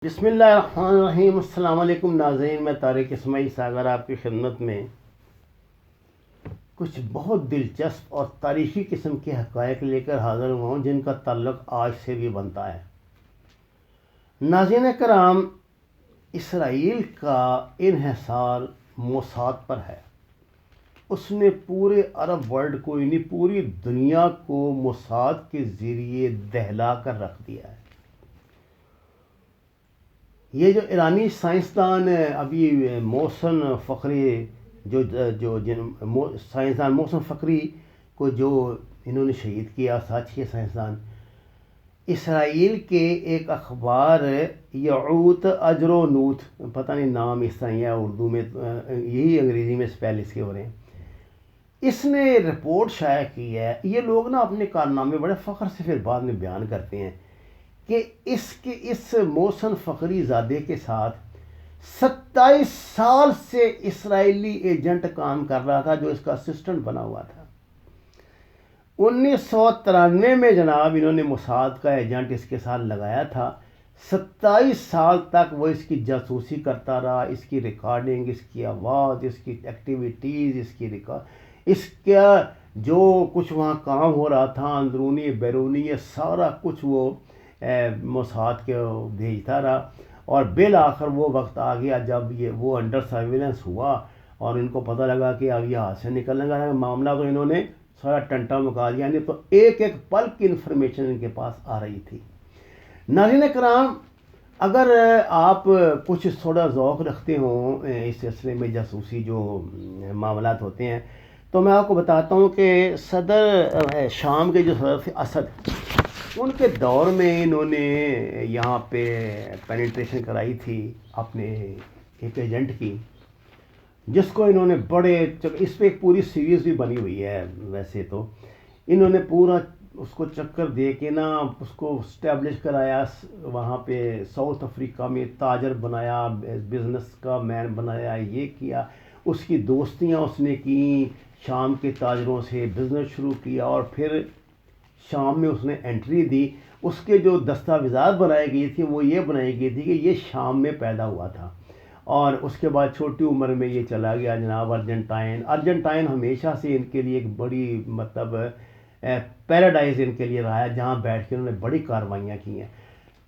بسم اللہ الرحمن الرحیم۔ السلام علیکم ناظرین، میں طارق اسماعیل ساگر آپ کی خدمت میں کچھ بہت دلچسپ اور تاریخی قسم کے حقائق لے کر حاضر ہوا ہوں جن کا تعلق آج سے بھی بنتا ہے۔ ناظرین کرام، اسرائیل کا انحصار موساد پر ہے۔ اس نے پورے عرب ورلڈ کو یعنی پوری دنیا کو موساد کے ذریعے دہلا کر رکھ دیا ہے۔ یہ جو ایرانی سائنسدان ابھی محسن فخری سائنسدان محسن فخری کو جو انہوں نے شہید کیا، ساتھی سائنسدان، اسرائیل کے ایک اخبار یعوت اجر و نوت، پتہ نہیں نام اس طرح ہے اردو میں، یہی انگریزی میں اسپیل اس کے ہو رہے ہیں، اس نے رپورٹ شائع کی ہے۔ یہ لوگ نا اپنے کارنامے بڑے فخر سے پھر بعد میں بیان کرتے ہیں کہ اس محسن فخری زادے کے ساتھ 27 سال سے اسرائیلی ایجنٹ کام کر رہا تھا جو اس کا اسسٹنٹ بنا ہوا تھا۔ 1993 میں جناب انہوں نے موساد کا ایجنٹ اس کے ساتھ لگایا تھا۔ 27 سال تک وہ اس کی جاسوسی کرتا رہا، اس کی ریکارڈنگ، اس کی آواز، اس کی ایکٹیویٹیز، اس کا جو کچھ وہاں کام ہو رہا تھا اندرونی بیرونی، یہ سارا کچھ وہ موساد کے بھیجتا رہا۔ اور بالآخر وہ وقت آ گیا جب وہ انڈر سرویلنس ہوا اور ان کو پتہ لگا کہ اب یہ ہاتھ سے نکلنے کا معاملہ، تو انہوں نے سارا ٹنٹا مکا دیا، یعنی تو ایک ایک پل کی انفارمیشن ان کے پاس آ رہی تھی۔ ناظرین کرام، اگر آپ کچھ تھوڑا ذوق رکھتے ہوں اس سلسلے میں جاسوسی جو معاملات ہوتے ہیں، تو میں آپ کو بتاتا ہوں کہ صدر شام کے جو صدر تھے اسد، ان کے دور میں انہوں نے یہاں پہ پینیٹریشن کرائی تھی اپنے ایک ایجنٹ کی، جس کو انہوں نے اس پہ ایک پوری سیریز بھی بنی ہوئی ہے۔ ویسے تو انہوں نے پورا اس کو چکر دے کے نا اس کو اسٹیبلش کرایا، وہاں پہ ساؤتھ افریقہ میں تاجر بنایا، بزنس کا مین بنایا، یہ کیا، اس کی دوستیاں اس نے کی، شام کے تاجروں سے بزنس شروع کیا، اور پھر شام میں اس نے انٹری دی۔ اس کے جو دستاویزات بنائی گئی تھی وہ یہ بنائی گئی تھی کہ یہ شام میں پیدا ہوا تھا، اور اس کے بعد چھوٹی عمر میں یہ چلا گیا جناب ارجنٹائن ہمیشہ سے ان کے لیے ایک بڑی پیراڈائز ان کے لیے رہا ہے، جہاں بیٹھ کے انہوں نے بڑی کاروائیاں کی ہیں۔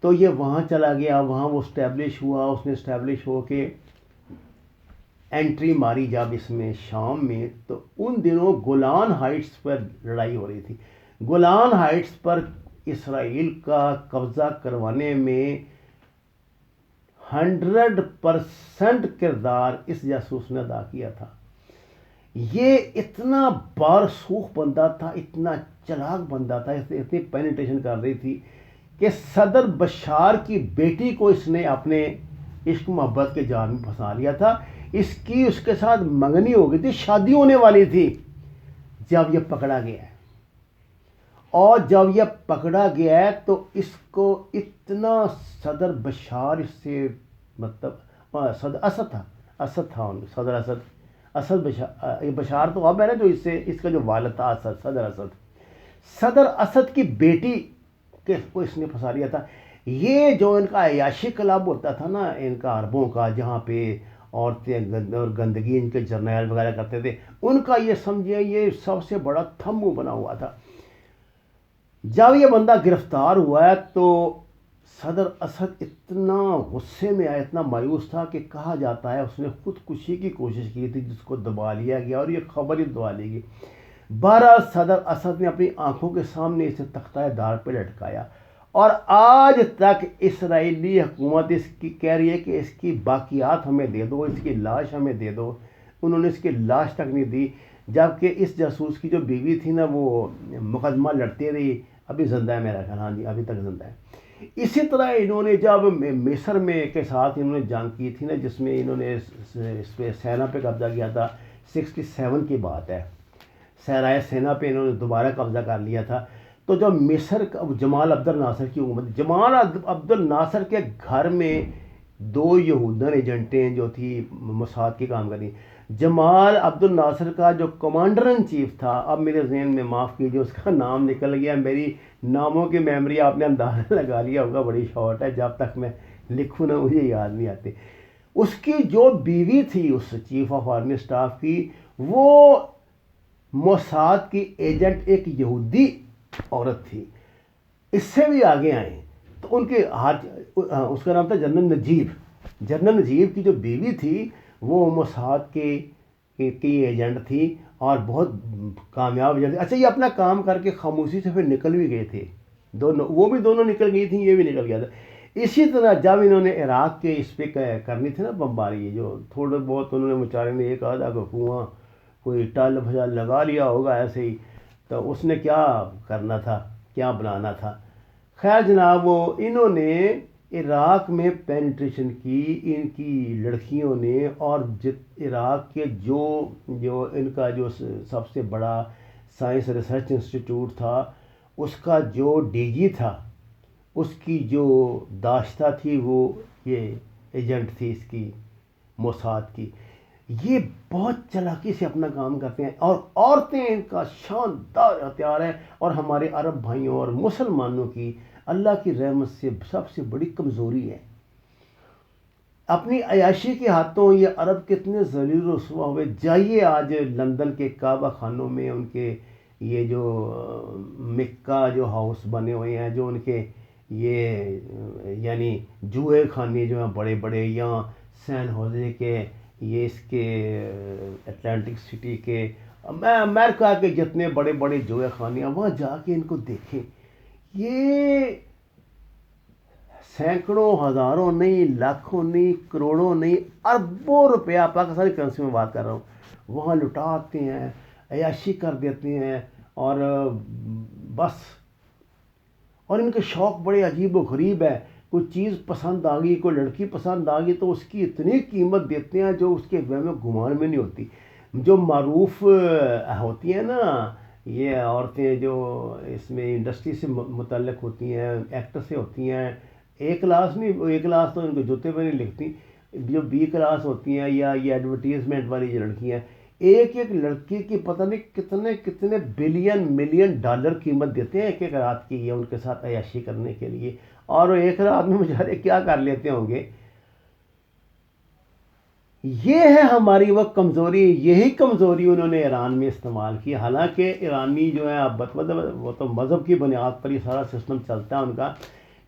تو یہ وہاں چلا گیا، وہاں وہ اسٹیبلش ہوا، اس نے اسٹیبلش ہو کے انٹری ماری جب اس میں شام میں، تو ان دنوں گولان ہائٹس پر لڑائی ہو رہی تھی۔ گولان ہائٹس پر اسرائیل کا قبضہ کروانے میں 100% کردار اس جاسوس نے ادا کیا تھا۔ یہ اتنا بارسوخ بندہ تھا، اتنا چلاک بندہ تھا، اتنی پینیٹریشن کر رہی تھی کہ صدر بشار کی بیٹی کو اس نے اپنے عشق محبت کے جال میں پھنسا لیا تھا۔ اس کے ساتھ منگنی ہو گئی تھی، شادی ہونے والی تھی جب یہ پکڑا گیا ہے۔ اور جب یہ پکڑا گیا ہے تو اس کو اتنا صدر بشار اس سے صدر اسد بشار تو اب ہے نا، جو اس کا جو والد تھا صدر اسد کی بیٹی کو اس نے پھنسا لیا تھا۔ یہ جو ان کا عیاشی کلب ہوتا تھا نا ان کا عربوں کا، جہاں پہ عورتیں اور گندگی ان کے جرنیل وغیرہ کرتے تھے، ان کا یہ سمجھے یہ سب سے بڑا تھمو بنا ہوا تھا۔ جب یہ بندہ گرفتار ہوا ہے تو صدر اسد اتنا غصے میں آیا، اتنا مایوس تھا کہ کہا جاتا ہے اس نے خودکشی کی کوشش کی تھی، جس کو دبا لیا گیا اور یہ خبر ہی دبا لی گئی۔ بہرحال صدر اسد نے اپنی آنکھوں کے سامنے اسے تختہ دار پہ لٹکایا، اور آج تک اسرائیلی حکومت اس کی کہہ رہی ہے کہ اس کی باقیات ہمیں دے دو، اس کی لاش ہمیں دے دو۔ انہوں نے اس کی لاش تک نہیں دی، جبکہ اس جاسوس کی جو بیوی تھی نا وہ مقدمہ لڑتی رہی، ابھی زندہ ہے میرا خیال، ہاں جی ابھی تک زندہ ہے۔ اسی طرح انہوں نے جب مصر میں کے ساتھ انہوں نے جنگ کی تھی نا، جس میں انہوں نے اس پہ سینا پہ قبضہ کیا تھا، 67 کی بات ہے، صحرائے سینا پہ انہوں نے دوبارہ قبضہ کر لیا تھا۔ تو جب مصر جمال عبد الناصر کی حکومت، جمال عبد الناصر کے گھر میں 2 یہودن ایجنٹیں جو تھی موساد کی کام کری۔ جمال عبد الناصر کا جو کمانڈر ان چیف تھا، اب میرے ذہن میں معاف کیجیے اس کا نام نکل گیا، میری ناموں کی میموری آپ نے اندازہ لگا لیا ہوگا بڑی شارٹ ہے، جب تک میں لکھوں نا مجھے یاد نہیں آتے. اس کی جو بیوی تھی اس چیف آف آرمی اسٹاف کی، وہ موساد کی ایجنٹ ایک یہودی عورت تھی. اس سے بھی آگے آئیں تو ان کے ہاتھ، اس کا نام تھا جنرل نجیب. جنرل نجیب کی جو بیوی تھی وہ موساد کی ایجنٹ تھی اور بہت کامیاب ایجنٹ. اچھا یہ اپنا کام کر کے خاموشی سے پھر نکل بھی گئے تھے دونوں، وہ بھی دونوں نکل گئی تھیں، یہ بھی نکل گیا تھا. اسی طرح جب انہوں نے عراق کے اس پہ کرنی تھی نا بمباری، جو تھوڑے بہت انہوں نے بیچارے نے ایک آدھا کو کنواں کوئی ٹل بھجا لگا لیا ہوگا ایسے ہی، تو اس نے کیا کرنا تھا، کیا بنانا تھا. خیر جناب، وہ انہوں نے عراق میں پینیٹریشن کی ان کی لڑکیوں نے، اور عراق کے جو ان کا جو سب سے بڑا سائنس ریسرچ انسٹیٹیوٹ تھا، اس کا جو ڈی جی تھا، اس کی جو داشتہ تھی وہ یہ ایجنٹ تھی اس کی موساد کی. یہ بہت چلاکی سے اپنا کام کرتے ہیں، اور عورتیں ان کا شاندار ہتھیار ہے. اور ہمارے عرب بھائیوں اور مسلمانوں کی اللہ کی رحمت سے سب سے بڑی کمزوری ہے. اپنی عیاشی کے ہاتھوں یہ عرب کتنے ذلیل و رسوا ہوئے. جائیے آج لندن کے کعبہ خانوں میں ان کے یہ جو مکہ جو ہاؤس بنے ہوئے ہیں، جو ان کے یہ یعنی جوئے خانے جو ہیں بڑے بڑے، یا سین ہوزے کے، یہ اس کے اٹلانٹک سٹی کے، امریکہ کے جتنے بڑے بڑے جوئے خانے ہیں، وہاں جا کے ان کو دیکھیں. یہ سینکڑوں، ہزاروں نہیں، لاکھوں نہیں، کروڑوں نہیں، اربوں روپیہ، پاکستانی کرنسی میں بات کر رہا ہوں، وہاں لٹاتے ہیں، عیاشی کر دیتے ہیں. اور بس، اور ان کے شوق بڑے عجیب و غریب ہے. کوئی چیز پسند آ گئی، کوئی لڑکی پسند آ گئی، تو اس کی اتنی قیمت دیتے ہیں جو اس کے وہم و گمان میں نہیں ہوتی. جو معروف ہوتی ہیں نا یہ عورتیں، جو اس میں انڈسٹری سے متعلق ہوتی ہیں، ایکٹر سے ہوتی ہیں، اے کلاس نہیں، اے کلاس تو ان کو جوتے پہ نہیں لکھتی، جو بی کلاس ہوتی ہیں، یا یہ ایڈورٹیزمنٹ والی جو لڑکیاں ہیں، ایک ایک لڑکی کی پتہ نہیں کتنے کتنے بلین ملین ڈالر قیمت دیتے ہیں ایک ایک رات کی، یہ ان کے ساتھ عیاشی کرنے کے لیے. اور وہ ایک رات میں بیچارے کیا کر لیتے ہوں گے. یہ ہے ہماری وہ کمزوری. یہی کمزوری انہوں نے ایران میں استعمال کی. حالانکہ ایرانی جو ہے اب وہ تو مذہب کی بنیاد پر یہ سارا سسٹم چلتا ہے ان کا،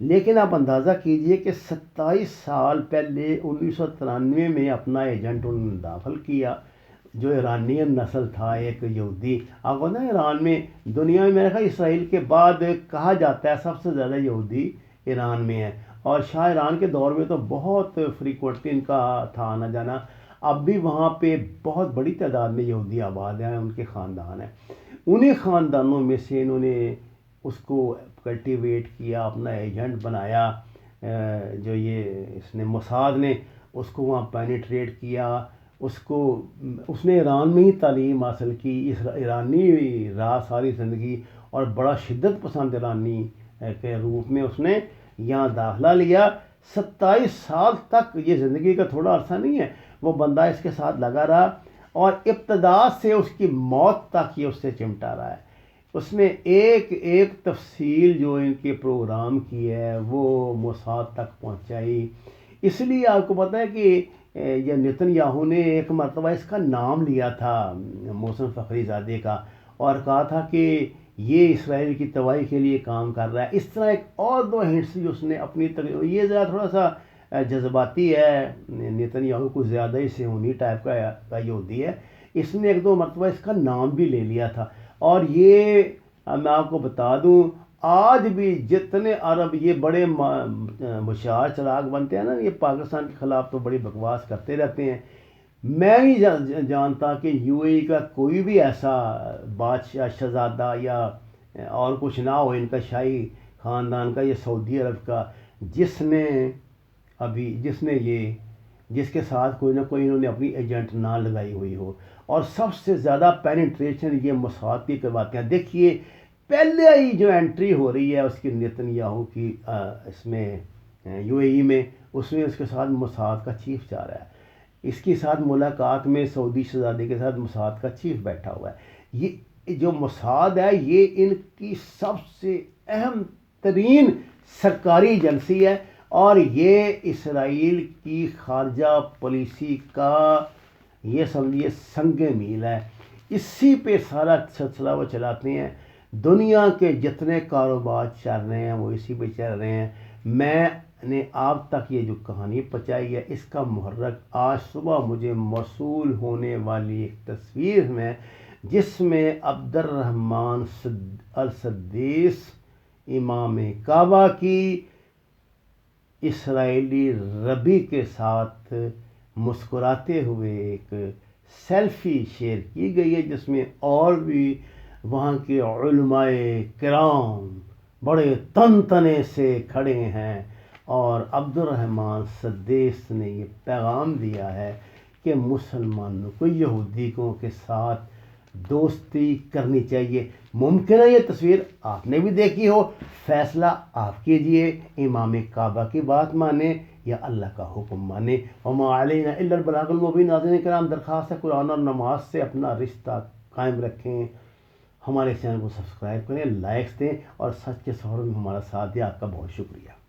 لیکن آپ اندازہ کیجئے کہ 27 سال پہلے 1993 میں اپنا ایجنٹ انہوں نے داخل کیا، جو ایرانین نسل تھا، ایک یہودی. آپ کو نا ایران میں، دنیا میں میرے خیال اسرائیل کے بعد کہا جاتا ہے سب سے زیادہ یہودی ایران میں ہے. اور شاہ ایران کے دور میں تو بہت فریکوینٹلی ان کا تھا آنا جانا. اب بھی وہاں پہ بہت بڑی تعداد میں یہودی آباد ہیں، ان کے خاندان ہیں. انہیں خاندانوں میں سے انہوں نے اس کو کلٹیویٹ کیا، اپنا ایجنٹ بنایا. جو یہ اس نے موساد نے اس کو وہاں پینیٹریٹ کیا، اس نے ایران میں ہی تعلیم حاصل کی، ایرانی رہا ساری زندگی، اور بڑا شدت پسند ایرانی کے روپ میں اس نے یہاں داخلہ لیا. 27 سال تک، یہ زندگی کا تھوڑا عرصہ نہیں ہے، وہ بندہ اس کے ساتھ لگا رہا، اور ابتدا سے اس کی موت تک یہ اس سے چمٹا رہا ہے. اس نے ایک ایک تفصیل جو ان کے پروگرام کی ہے وہ موساد تک پہنچائی. اس لیے آپ کو پتہ ہے کہ یہ نتن یاہو نے ایک مرتبہ اس کا نام لیا تھا محسن فخری زادے کا، اور کہا تھا کہ یہ اسرائیل کی تباہی کے لیے کام کر رہا ہے. اس طرح ایک اور دو ہنٹس بھی اس نے اپنی یہ ذرا تھوڑا سا جذباتی ہے، نتن یاہو کو زیادہ ہی صہیونی ٹائپ کا یہودی ہے. اس نے ایک دو مرتبہ اس کا نام بھی لے لیا تھا. اور یہ میں آپ کو بتا دوں، آج بھی جتنے عرب یہ بڑے مشعار چراغ بنتے ہیں نا، یہ پاکستان کے خلاف تو بڑی بکواس کرتے رہتے ہیں. میں نہیں جانتا کہ یو اے ای کا کوئی بھی ایسا بادشاہ، شہزادہ یا اور کچھ نہ ہو ان کا شاہی خاندان کا، یہ سعودی عرب کا، جس کے ساتھ کوئی نہ کوئی انہوں نے اپنی ایجنٹ نہ لگائی ہوئی ہو. اور سب سے زیادہ پینیٹریشن یہ موساد کی کرواتے ہیں. دیکھیے پہلے ہی جو انٹری ہو رہی ہے اس کی نتن یاہو کی اس میں یو اے ای میں، اس میں اس کے ساتھ موساد کا چیف جا رہا ہے. اس کے ساتھ ملاقات میں سعودی شہزادے کے ساتھ موساد کا چیف بیٹھا ہوا ہے. یہ جو موساد ہے یہ ان کی سب سے اہم ترین سرکاری ایجنسی ہے. اور یہ اسرائیل کی خارجہ پالیسی کا یہ سمجھیے سنگ میل ہے، اسی پہ سارا سلسلہ وہ چلاتے ہیں۔ دنیا کے جتنے کاروبار چل رہے ہیں وہ اسی پہ چل رہے ہیں۔ میں نے آپ تک یہ جو کہانی پہنچائی ہے، اس کا محرک آج صبح مجھے موصول ہونے والی ایک تصویر میں، جس میں عبد الرحمن السدیس امام کعبہ کی اسرائیلی ربی کے ساتھ مسکراتے ہوئے ایک سیلفی شیئر کی گئی ہے، جس میں اور بھی وہاں کے علماء کرام بڑے تن تنے سے کھڑے ہیں، اور عبد الرحمن سدیس نے یہ پیغام دیا ہے کہ مسلمانوں کو یہودیوں کے ساتھ دوستی کرنی چاہیے۔ ممکن ہے یہ تصویر آپ نے بھی دیکھی ہو، فیصلہ آپ کیجئے، امام کعبہ کی بات مانیں یا اللہ کا حکم مانیں۔ وما علینا الا البلاغ المبین۔ ناظرین کرام، درخواست ہے قرآن اور نماز سے اپنا رشتہ قائم رکھیں، ہمارے چینل کو سبسکرائب کریں، لائکس دیں اور سچ کے سفر میں ہمارا ساتھ دیں۔ آپ کا بہت شکریہ۔